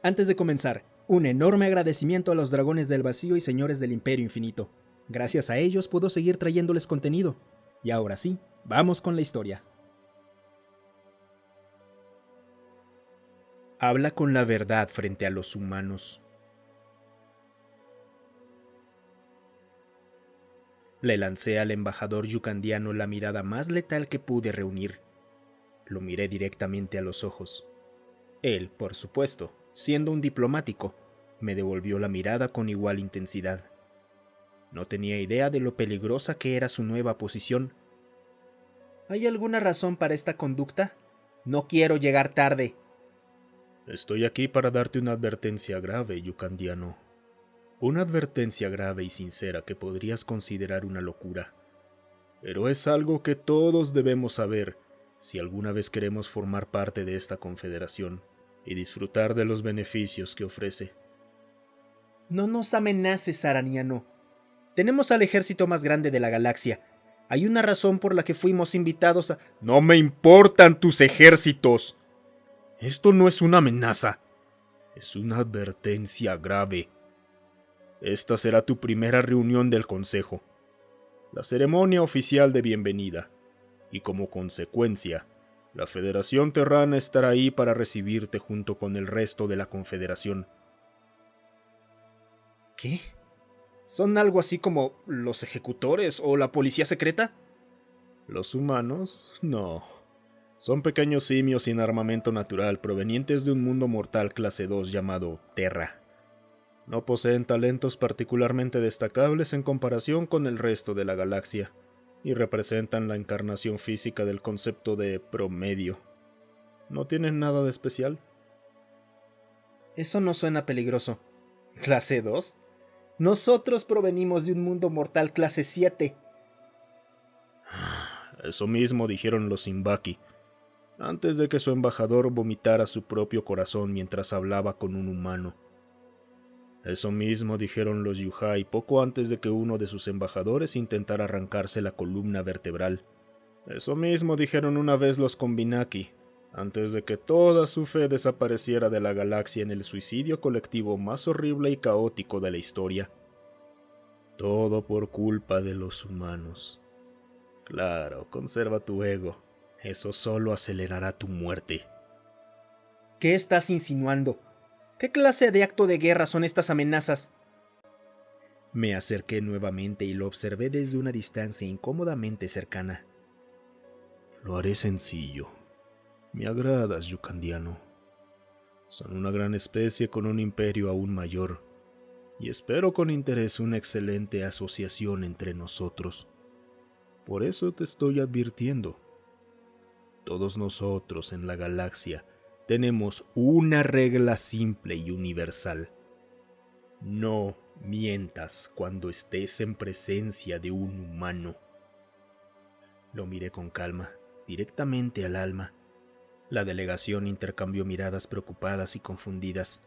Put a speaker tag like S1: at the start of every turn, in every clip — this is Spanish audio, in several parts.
S1: Antes de comenzar, un enorme agradecimiento a los dragones del vacío y señores del Imperio Infinito. Gracias a ellos puedo seguir trayéndoles contenido. Y ahora sí, vamos con la historia. Habla con la verdad frente a los humanos. Le lancé al embajador yucandiano la mirada más letal que pude reunir. Lo miré directamente a los ojos. Él, por supuesto, siendo un diplomático, me devolvió la mirada con igual intensidad. No tenía idea de lo peligrosa que era su nueva posición. ¿Hay alguna razón para esta conducta? No quiero llegar tarde.
S2: Estoy aquí para darte una advertencia grave, yucandiano. Una advertencia grave y sincera que podrías considerar una locura. Pero es algo que todos debemos saber si alguna vez queremos formar parte de esta confederación y disfrutar de los beneficios que ofrece.
S1: No nos amenaces, Araniano. Tenemos al ejército más grande de la galaxia. Hay una razón por la que fuimos invitados a...
S2: ¡No me importan tus ejércitos! Esto no es una amenaza. Es una advertencia grave. Esta será tu primera reunión del Consejo, la ceremonia oficial de bienvenida, y como consecuencia, la Federación Terrana estará ahí para recibirte junto con el resto de la Confederación.
S1: ¿Qué? ¿Son algo así como los ejecutores o la policía secreta?
S2: ¿Los humanos? No. Son pequeños simios sin armamento natural provenientes de un mundo mortal clase 2 llamado Terra. No poseen talentos particularmente destacables en comparación con el resto de la galaxia, y representan la encarnación física del concepto de promedio. ¿No tienen nada de especial?
S1: Eso no suena peligroso. ¿Clase 2? Nosotros provenimos de un mundo mortal clase 7.
S2: Eso mismo dijeron los Simbaki, antes de que su embajador vomitara su propio corazón mientras hablaba con un humano. Eso mismo dijeron los Yuhai poco antes de que uno de sus embajadores intentara arrancarse la columna vertebral. Eso mismo dijeron una vez los Combinaki, antes de que toda su fe desapareciera de la galaxia en el suicidio colectivo más horrible y caótico de la historia. Todo por culpa de los humanos. Claro, conserva tu ego. Eso solo acelerará tu muerte.
S1: ¿Qué estás insinuando? ¿Qué clase de acto de guerra son estas amenazas? Me acerqué nuevamente y lo observé desde una distancia incómodamente cercana.
S2: Lo haré sencillo. Me agradas, yucandiano. Son una gran especie con un imperio aún mayor, y espero con interés una excelente asociación entre nosotros. Por eso te estoy advirtiendo. Todos nosotros en la galaxia tenemos una regla simple y universal. No mientas cuando estés en presencia de un humano. Lo miré con calma, directamente al alma. La delegación intercambió miradas preocupadas y confundidas.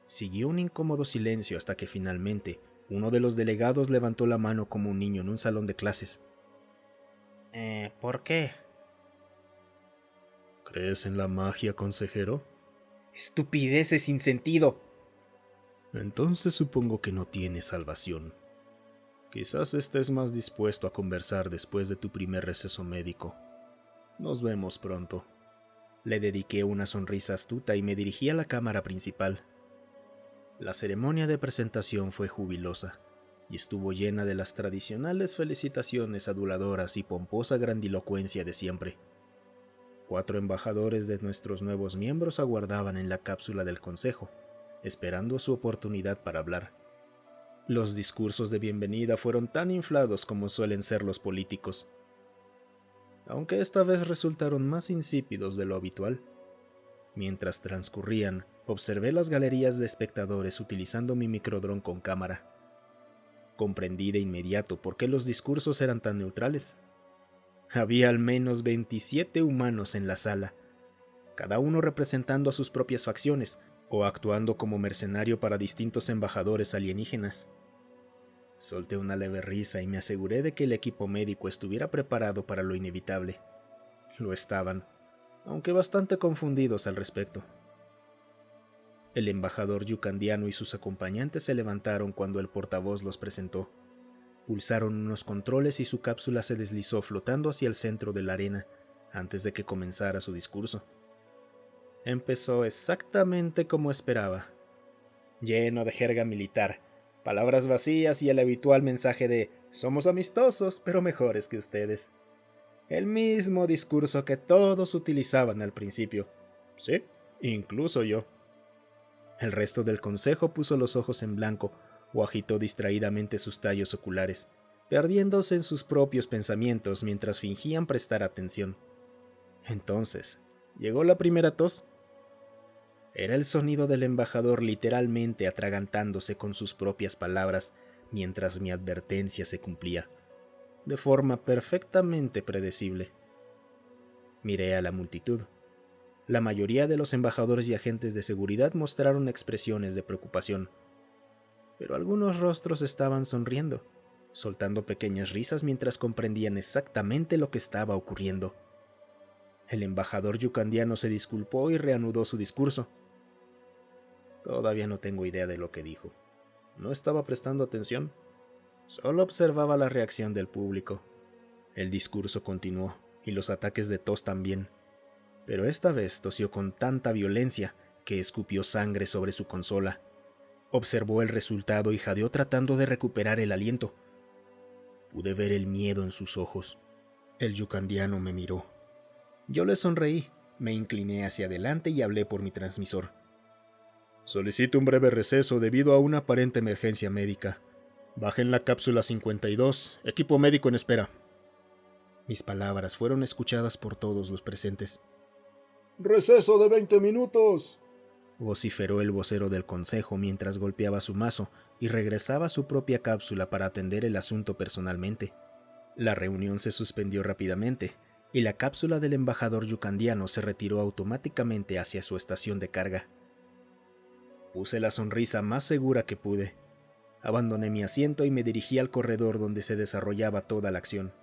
S2: Siguió un incómodo silencio hasta que finalmente uno de los delegados levantó la mano como un niño en un salón de clases. ¿Por qué? ¿Crees en la magia, consejero?
S1: Estupideces sin sentido.
S2: Entonces supongo que no tienes salvación. Quizás estés más dispuesto a conversar después de tu primer receso médico. Nos vemos pronto.
S1: Le dediqué una sonrisa astuta y me dirigí a la cámara principal. La ceremonia de presentación fue jubilosa y estuvo llena de las tradicionales felicitaciones aduladoras y pomposa grandilocuencia de siempre. 4 embajadores de nuestros nuevos miembros aguardaban en la cápsula del consejo, esperando su oportunidad para hablar. Los discursos de bienvenida fueron tan inflados como suelen ser los políticos, aunque esta vez resultaron más insípidos de lo habitual. Mientras transcurrían, observé las galerías de espectadores utilizando mi microdrón con cámara. Comprendí de inmediato por qué los discursos eran tan neutrales. Había al menos 27 humanos en la sala, cada uno representando a sus propias facciones o actuando como mercenario para distintos embajadores alienígenas. Solté una leve risa y me aseguré de que el equipo médico estuviera preparado para lo inevitable. Lo estaban, aunque bastante confundidos al respecto. El embajador yucandiano y sus acompañantes se levantaron cuando el portavoz los presentó. Pulsaron unos controles y su cápsula se deslizó flotando hacia el centro de la arena antes de que comenzara su discurso. Empezó exactamente como esperaba, lleno de jerga militar, palabras vacías y el habitual mensaje de «somos amistosos, pero mejores que ustedes». El mismo discurso que todos utilizaban al principio. Sí, incluso yo. El resto del consejo puso los ojos en blanco o agitó distraídamente sus tallos oculares, perdiéndose en sus propios pensamientos mientras fingían prestar atención. Entonces, llegó la primera tos. Era el sonido del embajador literalmente atragantándose con sus propias palabras mientras mi advertencia se cumplía, de forma perfectamente predecible. Miré a la multitud. La mayoría de los embajadores y agentes de seguridad mostraron expresiones de preocupación, pero algunos rostros estaban sonriendo, soltando pequeñas risas mientras comprendían exactamente lo que estaba ocurriendo. El embajador yucandiano se disculpó y reanudó su discurso. Todavía no tengo idea de lo que dijo. No estaba prestando atención. Solo observaba la reacción del público. El discurso continuó, y los ataques de tos también. Pero esta vez tosió con tanta violencia que escupió sangre sobre su consola. Observó el resultado y jadeó tratando de recuperar el aliento. Pude ver el miedo en sus ojos. El yucandiano me miró. Yo le sonreí, me incliné hacia adelante y hablé por mi transmisor. Solicito un breve receso debido a una aparente emergencia médica. Bajen la cápsula 52, equipo médico en espera. Mis palabras fueron escuchadas por todos los presentes.
S2: ¡Receso de 20 minutos!
S1: Vociferó el vocero del consejo mientras golpeaba su mazo y regresaba a su propia cápsula para atender el asunto personalmente. La reunión se suspendió rápidamente y la cápsula del embajador yucandiano se retiró automáticamente hacia su estación de carga. Puse la sonrisa más segura que pude. Abandoné mi asiento y me dirigí al corredor donde se desarrollaba toda la acción.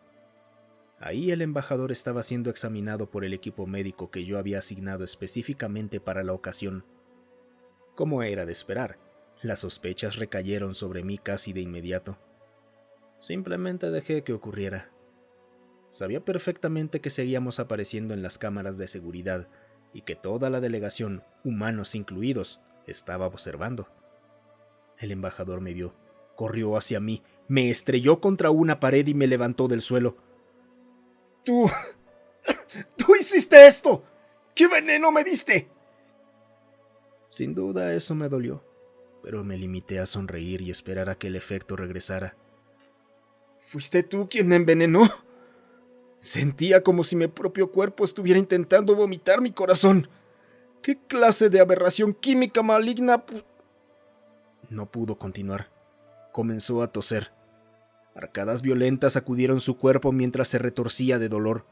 S1: Ahí el embajador estaba siendo examinado por el equipo médico que yo había asignado específicamente para la ocasión. Como era de esperar, las sospechas recayeron sobre mí casi de inmediato. Simplemente dejé que ocurriera. Sabía perfectamente que seguíamos apareciendo en las cámaras de seguridad y que toda la delegación, humanos incluidos, estaba observando. El embajador me vio, corrió hacia mí, me estrelló contra una pared y me levantó del suelo.
S2: ¡Tú hiciste esto! ¿Qué veneno me diste?
S1: Sin duda eso me dolió, pero me limité a sonreír y esperar a que el efecto regresara.
S2: ¿Fuiste tú quien me envenenó? Sentía como si mi propio cuerpo estuviera intentando vomitar mi corazón. ¿Qué clase de aberración química maligna?
S1: No pudo continuar. Comenzó a toser. Arcadas violentas sacudieron su cuerpo mientras se retorcía de dolor.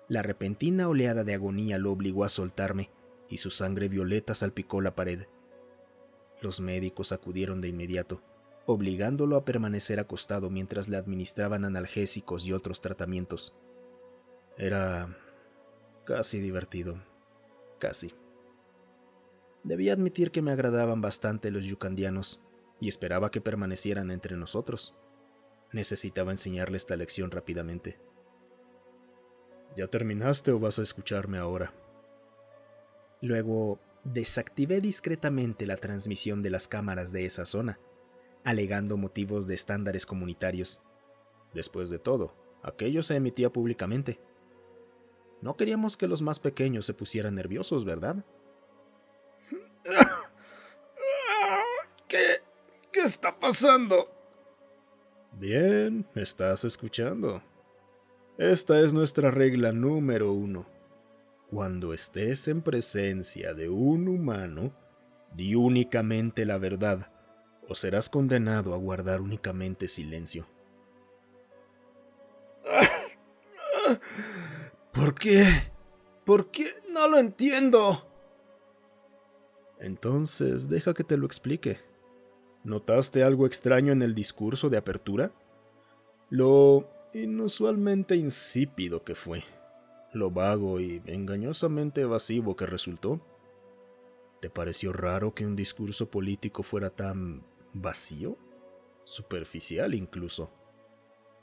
S1: La repentina oleada de agonía lo obligó a soltarme y su sangre violeta salpicó la pared. Los médicos acudieron de inmediato, obligándolo a permanecer acostado mientras le administraban analgésicos y otros tratamientos. Era casi divertido. Casi. Debía admitir que me agradaban bastante los yucandianos y esperaba que permanecieran entre nosotros. Necesitaba enseñarle esta lección rápidamente.
S2: ¿Ya terminaste o vas a escucharme ahora?
S1: Luego, desactivé discretamente la transmisión de las cámaras de esa zona, alegando motivos de estándares comunitarios. Después de todo, aquello se emitía públicamente. No queríamos que los más pequeños se pusieran nerviosos, ¿verdad?
S2: ¿Qué está pasando?
S1: Bien, estás escuchando. Esta es nuestra regla número 1. Cuando estés en presencia de un humano, di únicamente la verdad, o serás condenado a guardar únicamente silencio.
S2: ¿Por qué? ¿Por qué? No lo entiendo.
S1: Entonces, deja que te lo explique. ¿Notaste algo extraño en el discurso de apertura? Lo inusualmente insípido que fue, lo vago y engañosamente evasivo que resultó.
S2: ¿Te pareció raro que un discurso político fuera tan vacío? Superficial incluso.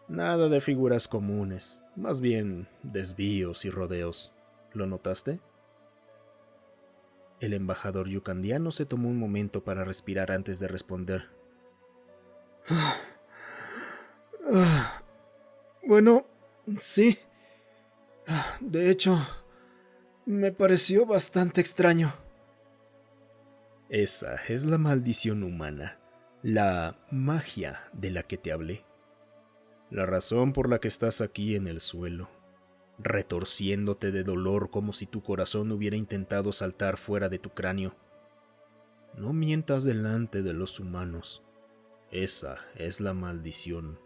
S2: Nada de figuras comunes, más bien desvíos y rodeos. ¿Lo notaste? El embajador yucandiano se tomó un momento para respirar antes de responder. Bueno, sí. De hecho, me pareció bastante extraño. Esa es la maldición humana, la magia de la que te hablé. La razón por la que estás aquí en el suelo, retorciéndote de dolor como si tu corazón hubiera intentado saltar fuera de tu cráneo. No mientas delante de los humanos. Esa es la maldición.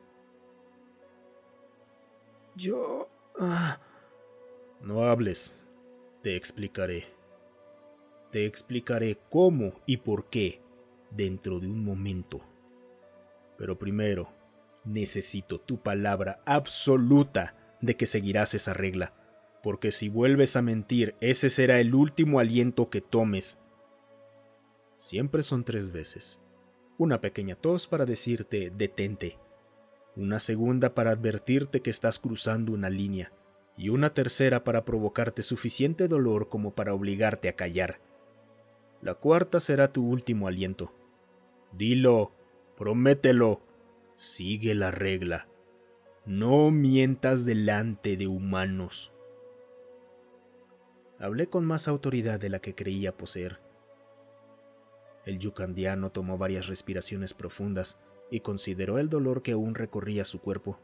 S2: Yo... No hables. Te explicaré. Te explicaré cómo y por qué dentro de un momento. Pero primero, necesito tu palabra absoluta de que seguirás esa regla, porque si vuelves a mentir, ese será el último aliento que tomes. Siempre son 3 veces. Una pequeña tos para decirte detente, una segunda para advertirte que estás cruzando una línea, y una tercera para provocarte suficiente dolor como para obligarte a callar. La cuarta será tu último aliento. Dilo, promételo, sigue la regla. No mientas delante de humanos. Hablé con más autoridad de la que creía poseer. El yucandiano tomó varias respiraciones profundas y consideró el dolor que aún recorría su cuerpo.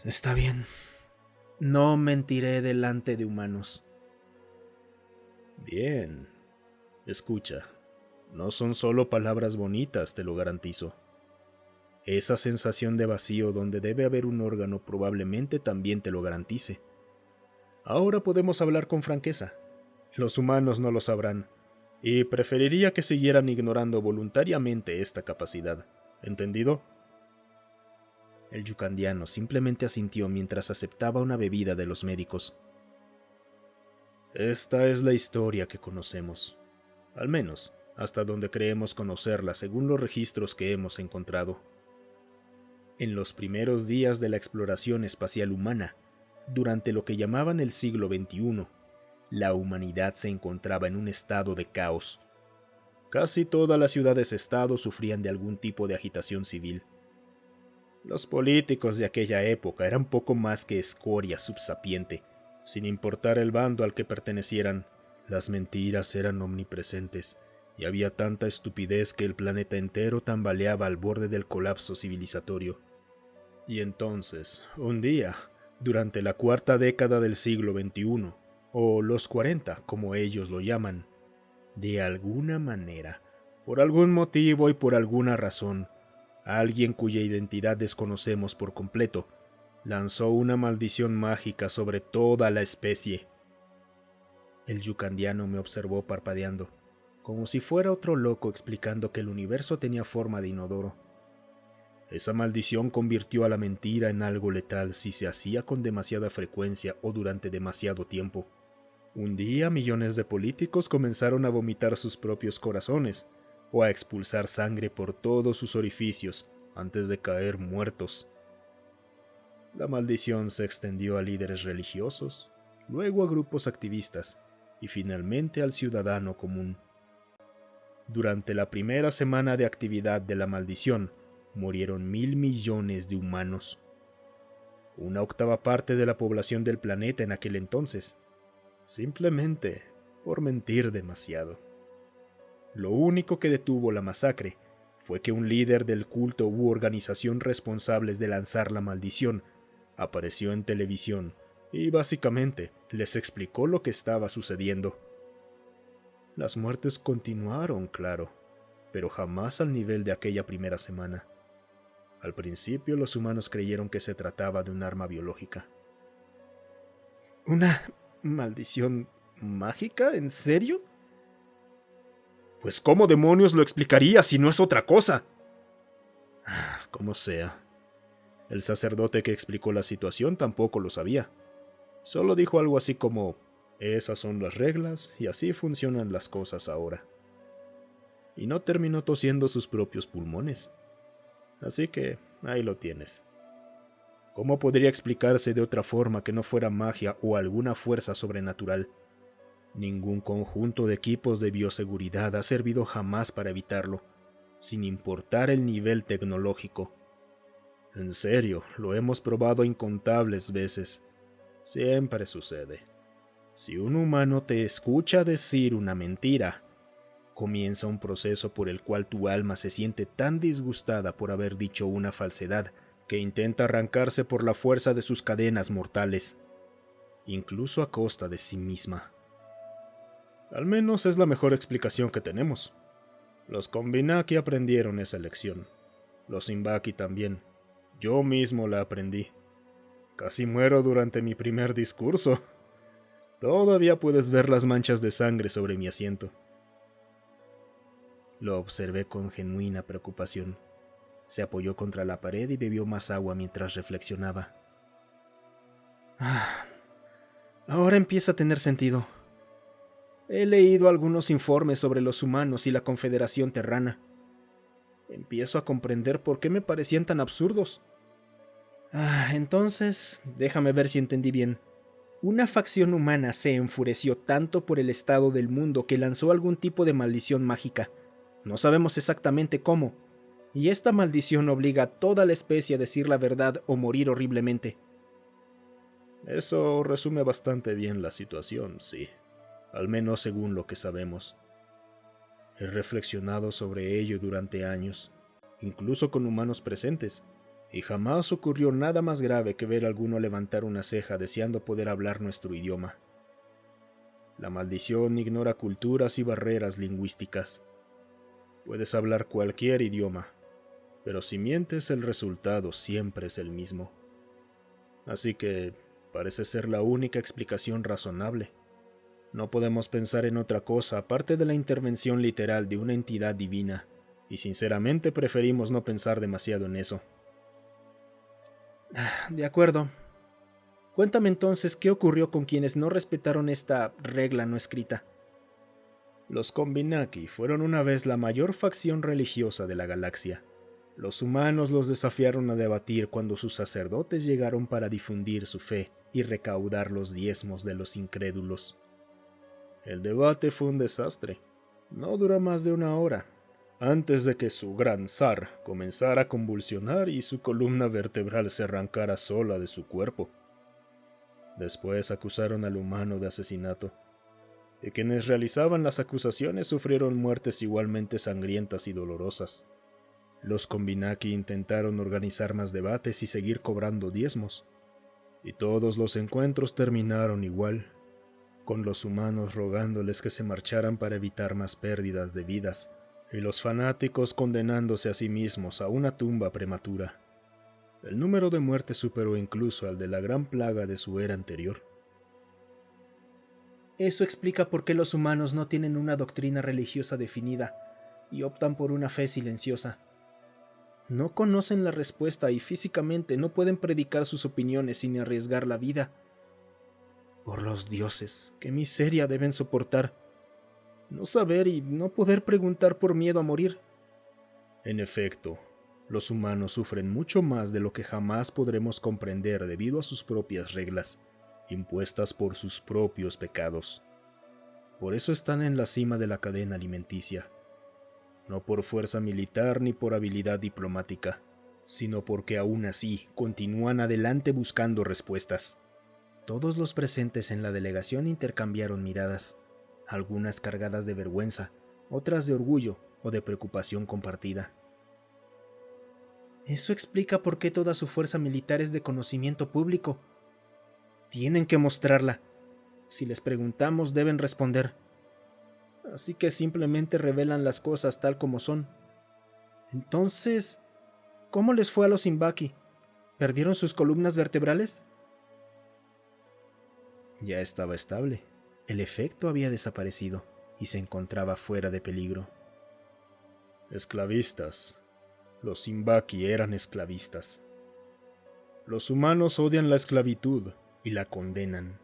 S2: Está bien. No mentiré delante de humanos. Bien. Escucha, no son solo palabras bonitas, te lo garantizo. Esa sensación de vacío donde debe haber un órgano probablemente también te lo garantice. Ahora podemos hablar con franqueza. Los humanos no lo sabrán, y preferiría que siguieran ignorando voluntariamente esta capacidad. ¿Entendido? El yucandiano simplemente asintió mientras aceptaba una bebida de los médicos. Esta es la historia que conocemos, al menos hasta donde creemos conocerla según los registros que hemos encontrado. En los primeros días de la exploración espacial humana, durante lo que llamaban el siglo XXI, la humanidad se encontraba en un estado de caos. Casi todas las ciudades-estado sufrían de algún tipo de agitación civil. Los políticos de aquella época eran poco más que escoria subsapiente, sin importar el bando al que pertenecieran. Las mentiras eran omnipresentes, y había tanta estupidez que el planeta entero tambaleaba al borde del colapso civilizatorio. Y entonces, un día, durante la cuarta década del siglo XXI, o los 40, como ellos lo llaman, de alguna manera, por algún motivo y por alguna razón, alguien cuya identidad desconocemos por completo, lanzó una maldición mágica sobre toda la especie. El yucandiano me observó parpadeando, como si fuera otro loco explicando que el universo tenía forma de inodoro. Esa maldición convirtió a la mentira en algo letal si se hacía con demasiada frecuencia o durante demasiado tiempo. Un día millones de políticos comenzaron a vomitar sus propios corazones o a expulsar sangre por todos sus orificios antes de caer muertos. La maldición se extendió a líderes religiosos, luego a grupos activistas y finalmente al ciudadano común. Durante la primera semana de actividad de la maldición, murieron 1.000 millones de humanos, una octava parte de la población del planeta en aquel entonces, simplemente por mentir demasiado. Lo único que detuvo la masacre fue que un líder del culto u organización responsables de lanzar la maldición apareció en televisión y básicamente les explicó lo que estaba sucediendo. Las muertes continuaron, claro, pero jamás al nivel de aquella primera semana. Al principio los humanos creyeron que se trataba de un arma biológica. ¿Una maldición mágica? ¿En serio? Pues ¿cómo demonios lo explicaría si no es otra cosa? Como sea. El sacerdote que explicó la situación tampoco lo sabía. Solo dijo algo así como, Esas son las reglas y así funcionan las cosas ahora. Y no terminó tosiendo sus propios pulmones. Así que ahí lo tienes. ¿Cómo podría explicarse de otra forma que no fuera magia o alguna fuerza sobrenatural? Ningún conjunto de equipos de bioseguridad ha servido jamás para evitarlo, sin importar el nivel tecnológico. En serio, lo hemos probado incontables veces. Siempre sucede. Si un humano te escucha decir una mentira, comienza un proceso por el cual tu alma se siente tan disgustada por haber dicho una falsedad que intenta arrancarse por la fuerza de sus cadenas mortales, incluso a costa de sí misma. Al menos es la mejor explicación que tenemos. Los Combinaki aprendieron esa lección. Los Simbaki también. Yo mismo la aprendí. Casi muero durante mi primer discurso. Todavía puedes ver las manchas de sangre sobre mi asiento. Lo observé con genuina preocupación. Se apoyó contra la pared y bebió más agua mientras reflexionaba. Ahora empieza a tener sentido. He leído algunos informes sobre los humanos y la Confederación Terrana. Empiezo a comprender por qué me parecían tan absurdos. Entonces, déjame ver si entendí bien. Una facción humana se enfureció tanto por el estado del mundo que lanzó algún tipo de maldición mágica. No sabemos exactamente cómo, y esta maldición obliga a toda la especie a decir la verdad o morir horriblemente.
S1: Eso resume bastante bien la situación, sí. Al menos según lo que sabemos. He reflexionado sobre ello durante años, incluso con humanos presentes, y jamás ocurrió nada más grave que ver a alguno levantar una ceja deseando poder hablar nuestro idioma. La maldición ignora culturas y barreras lingüísticas. Puedes hablar cualquier idioma, pero si mientes el resultado siempre es el mismo. Así que parece ser la única explicación razonable. No podemos pensar en otra cosa aparte de la intervención literal de una entidad divina, y sinceramente preferimos no pensar demasiado en eso. De acuerdo. Cuéntame entonces qué ocurrió con quienes no respetaron esta regla no escrita. Los Combinaki fueron una vez la mayor facción religiosa de la galaxia. Los humanos los desafiaron a debatir cuando sus sacerdotes llegaron para difundir su fe y recaudar los diezmos de los incrédulos. El debate fue un desastre. No duró más de una hora, antes de que su gran zar comenzara a convulsionar y su columna vertebral se arrancara sola de su cuerpo. Después acusaron al humano de asesinato, y quienes realizaban las acusaciones sufrieron muertes igualmente sangrientas y dolorosas. Los Combinaki intentaron organizar más debates y seguir cobrando diezmos, y todos los encuentros terminaron igual, con los humanos rogándoles que se marcharan para evitar más pérdidas de vidas, y los fanáticos condenándose a sí mismos a una tumba prematura. El número de muertes superó incluso al de la gran plaga de su era anterior. Eso explica por qué los humanos no tienen una doctrina religiosa definida y optan por una fe silenciosa. No conocen la respuesta y físicamente no pueden predicar sus opiniones sin arriesgar la vida. Por los dioses, qué miseria deben soportar. No saber y no poder preguntar por miedo a morir. En efecto, los humanos sufren mucho más de lo que jamás podremos comprender debido a sus propias reglas, impuestas por sus propios pecados. Por eso están en la cima de la cadena alimenticia. No por fuerza militar ni por habilidad diplomática, sino porque aún así continúan adelante buscando respuestas. Todos los presentes en la delegación intercambiaron miradas, algunas cargadas de vergüenza, otras de orgullo o de preocupación compartida. Eso explica por qué toda su fuerza militar es de conocimiento público. Tienen que mostrarla. Si les preguntamos, deben responder. Así que simplemente revelan las cosas tal como son. Entonces, ¿cómo les fue a los Simbaki? ¿Perdieron sus columnas vertebrales? Ya estaba estable. El efecto había desaparecido y se encontraba fuera de peligro. Esclavistas. Los Simbaki eran esclavistas. Los humanos odian la esclavitud y la condenan.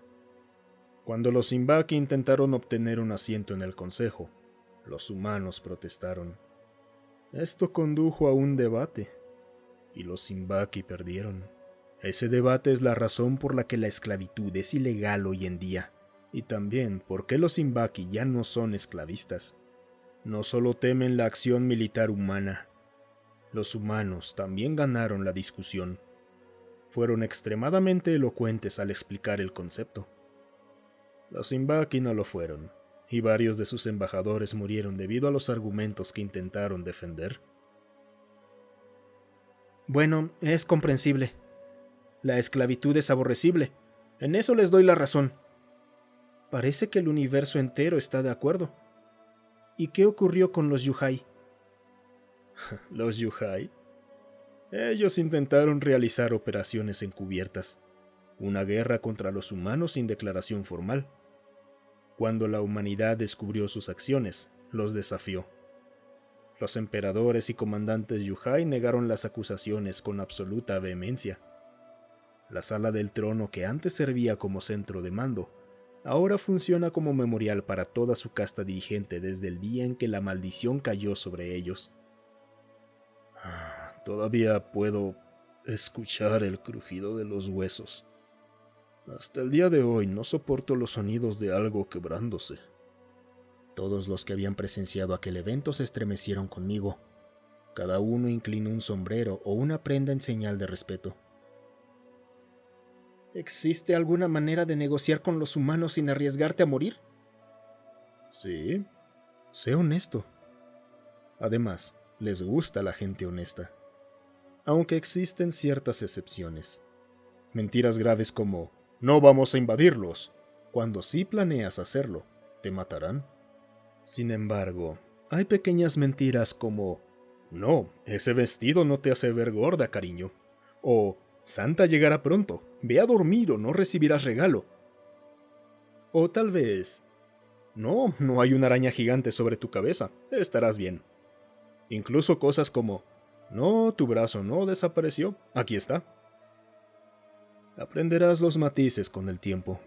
S2: Cuando los Zimbaki intentaron obtener un asiento en el Consejo, los humanos protestaron. Esto condujo a un debate, y los Zimbaki perdieron. Ese debate es la razón por la que la esclavitud es ilegal hoy en día, y también por qué los Zimbaki ya no son esclavistas. No solo temen la acción militar humana, los humanos también ganaron la discusión. Fueron extremadamente elocuentes al explicar el concepto. Los Zimbaki no lo fueron, y varios de sus embajadores murieron debido a los argumentos que intentaron defender.
S1: Bueno, es comprensible. La esclavitud es aborrecible. En eso les doy la razón. Parece que el universo entero está de acuerdo. ¿Y qué ocurrió con los Yuhai?
S2: ¿Los Yuhai? Ellos intentaron realizar operaciones encubiertas, una guerra contra los humanos sin declaración formal. Cuando la humanidad descubrió sus acciones, los desafió. Los emperadores y comandantes Yuhai negaron las acusaciones con absoluta vehemencia. La sala del trono, que antes servía como centro de mando, ahora funciona como memorial para toda su casta dirigente desde el día en que la maldición cayó sobre ellos. Todavía puedo escuchar el crujido de los huesos. Hasta el día de hoy no soporto los sonidos de algo quebrándose.
S1: Todos los que habían presenciado aquel evento se estremecieron conmigo. Cada uno inclinó un sombrero o una prenda en señal de respeto. ¿Existe alguna manera de negociar con los humanos sin arriesgarte a morir?
S2: Sí, sé honesto. Además, les gusta la gente honesta. Aunque existen ciertas excepciones. Mentiras graves como, no vamos a invadirlos, cuando sí planeas hacerlo, te matarán. Sin embargo, hay pequeñas mentiras como, no, ese vestido no te hace ver gorda, cariño. O, Santa llegará pronto, ve a dormir o no recibirás regalo. O tal vez, no, no hay una araña gigante sobre tu cabeza, estarás bien. Incluso cosas como, no, tu brazo no desapareció, aquí está. Aprenderás los matices con el tiempo.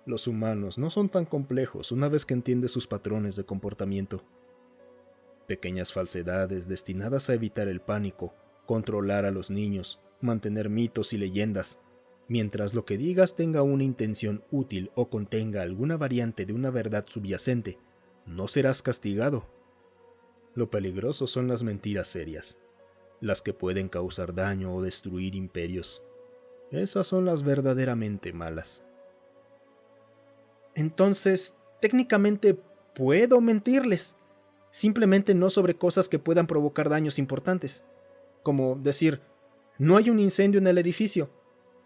S2: Los humanos no son tan complejos una vez que entiendes sus patrones de comportamiento. Pequeñas falsedades destinadas a evitar el pánico, controlar a los niños, mantener mitos y leyendas, mientras lo que digas tenga una intención útil o contenga alguna variante de una verdad subyacente, no serás castigado. Lo peligroso son las mentiras serias, las que pueden causar daño o destruir imperios. Esas son las verdaderamente malas.
S1: Entonces, técnicamente puedo mentirles, simplemente no sobre cosas que puedan provocar daños importantes, como decir, no hay un incendio en el edificio,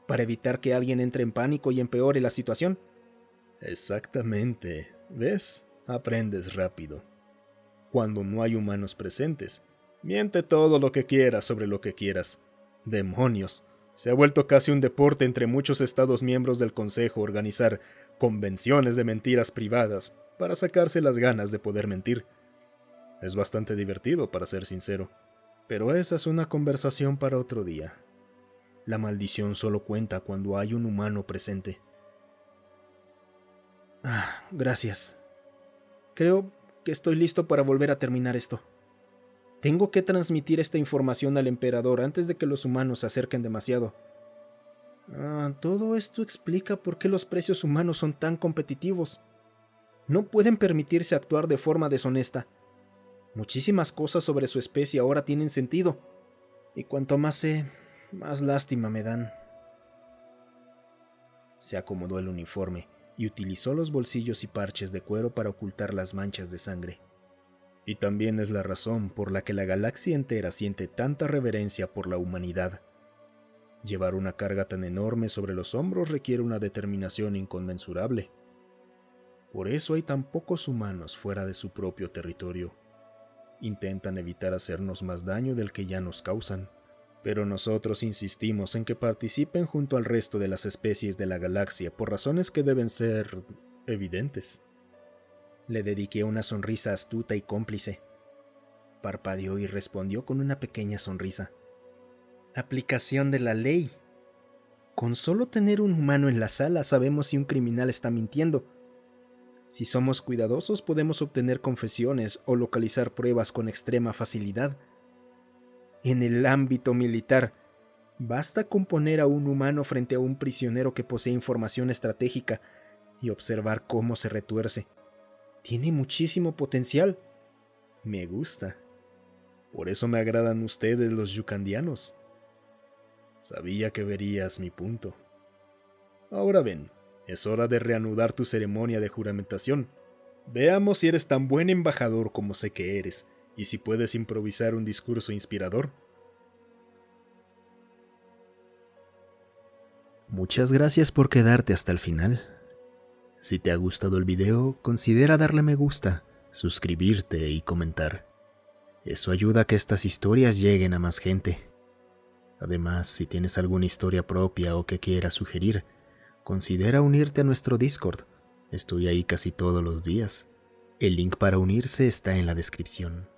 S1: para evitar que alguien entre en pánico y empeore la situación.
S2: Exactamente, ¿ves? Aprendes rápido. Cuando no hay humanos presentes, miente todo lo que quieras sobre lo que quieras. ¡Demonios! Se ha vuelto casi un deporte entre muchos estados miembros del Consejo organizar convenciones de mentiras privadas para sacarse las ganas de poder mentir. Es bastante divertido, para ser sincero, pero esa es una conversación para otro día. La maldición solo cuenta cuando hay un humano presente.
S1: Gracias. Creo que estoy listo para volver a terminar esto. Tengo que transmitir esta información al emperador antes de que los humanos se acerquen demasiado. Todo esto explica por qué los precios humanos son tan competitivos. No pueden permitirse actuar de forma deshonesta. Muchísimas cosas sobre su especie ahora tienen sentido. Y cuanto más sé, más lástima me dan. Se acomodó el uniforme y utilizó los bolsillos y parches de cuero para ocultar las manchas de sangre. Y también es la razón por la que la galaxia entera siente tanta reverencia por la humanidad. Llevar una carga tan enorme sobre los hombros requiere una determinación inconmensurable. Por eso hay tan pocos humanos fuera de su propio territorio. Intentan evitar hacernos más daño del que ya nos causan, pero nosotros insistimos en que participen junto al resto de las especies de la galaxia por razones que deben ser evidentes. Le dediqué una sonrisa astuta y cómplice. Parpadeó y respondió con una pequeña sonrisa. Aplicación de la ley. Con solo tener un humano en la sala sabemos si un criminal está mintiendo. Si somos cuidadosos podemos obtener confesiones o localizar pruebas con extrema facilidad. En el ámbito militar, basta con poner a un humano frente a un prisionero que posee información estratégica y observar cómo se retuerce. Tiene muchísimo potencial. Me gusta. Por eso me agradan ustedes los yucandianos. Sabía que verías mi punto. Ahora ven, es hora de reanudar tu ceremonia de juramentación. Veamos si eres tan buen embajador como sé que eres, y si puedes improvisar un discurso inspirador. Muchas gracias por quedarte hasta el final. Si te ha gustado el video, considera darle me gusta, suscribirte y comentar. Eso ayuda a que estas historias lleguen a más gente. Además, si tienes alguna historia propia o que quieras sugerir, considera unirte a nuestro Discord. Estoy ahí casi todos los días. El link para unirse está en la descripción.